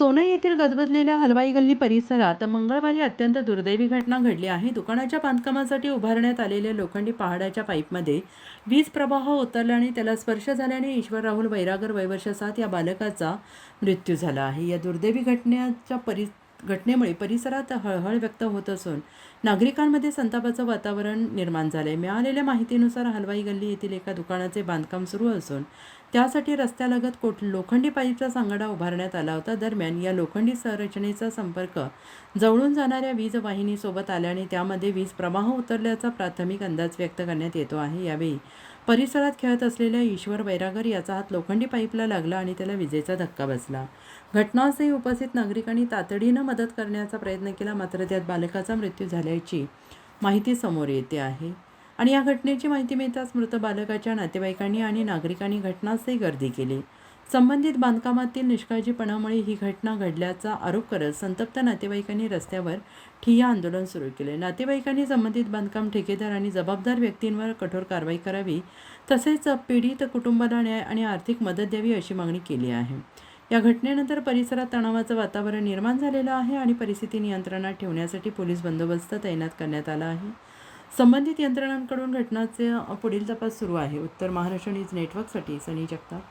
सोनई येथील गजबजलेल्या हलवाई गल्ली परिसरात मंगळवारी अत्यंत दुर्दैवी घटना घडली आहे. दुकानाच्या बांधकामासाठी उभारण्यात आलेल्या लोखंडी पहाडाच्या पाईपमध्ये वीज प्रवाह उतरल्याने त्याला स्पर्श झाल्याने ईश्वर राहुल वैरागर वय वर्ष 7 या बालकाचा मृत्यू झाला आहे. या दुर्दैवी घटनेमुळे परिसरात हळहळ व्यक्त होत असून नागरिकांमध्ये संतापाचं वातावरण निर्माण झालंय. मिळालेल्या माहितीनुसार हलवाई गल्ली येथील एका दुकानाचे बांधकाम सुरू असून त्यासाठी रस्त्यालगत लोखंडी पाईपचा सांगाडा उभारण्यात आला होता. दरम्यान या लोखंडी संरचनेचा संपर्क जवळून जाणाऱ्या वीज वाहिनीसोबत आल्याने त्यामध्ये वीज प्रवाह उतरल्याचा प्राथमिक अंदाज व्यक्त करण्यात येतो आहे. यावेळी परिसरात खेळत असलेल्या ईश्वर वैरागर याचा हात लोखंडी पाईपला लागला आणि त्याला विजेचा धक्का बसला. घटनास्थळी उपस्थित नागरिकांनी तातडीनं मदत करण्याचा प्रयत्न केला, मात्र त्यात बालकाचा मृत्यू झाल्याची माहिती समोर येते आहे. आणि या घटनेची माहिती मिळताच मृत बालकाच्या नातेवाईकांनी आणि नागरिकांनी घटनास्थळी गर्दी केली. संबंधित बांधकामातील निष्काळजीपणामुळे ही घटना घडल्याचा आरोप करत संतप्त नातेवाईकांनी रस्त्यावर ठिय्या आंदोलन सुरू केले. नातेवाईकांनी संबंधित बांधकाम ठेकेदार आणि जबाबदार व्यक्तींवर कठोर कारवाई करावी, तसेच पीडित कुटुंबाला न्याय आणि आर्थिक मदत द्यावी अशी मागणी केली आहे. या घटनेनंतर परिसरात तणावाचं वातावरण निर्माण झालेलं आहे आणि परिस्थिती नियंत्रणात ठेवण्यासाठी पोलीस बंदोबस्त तैनात करण्यात आला आहे. संबंधित यंत्रणांकडून घटनाचे पुढील तपास सुरू आहे. उत्तर महाराष्ट्र न्यूज नेटवर्कसाठी सनी जगताप.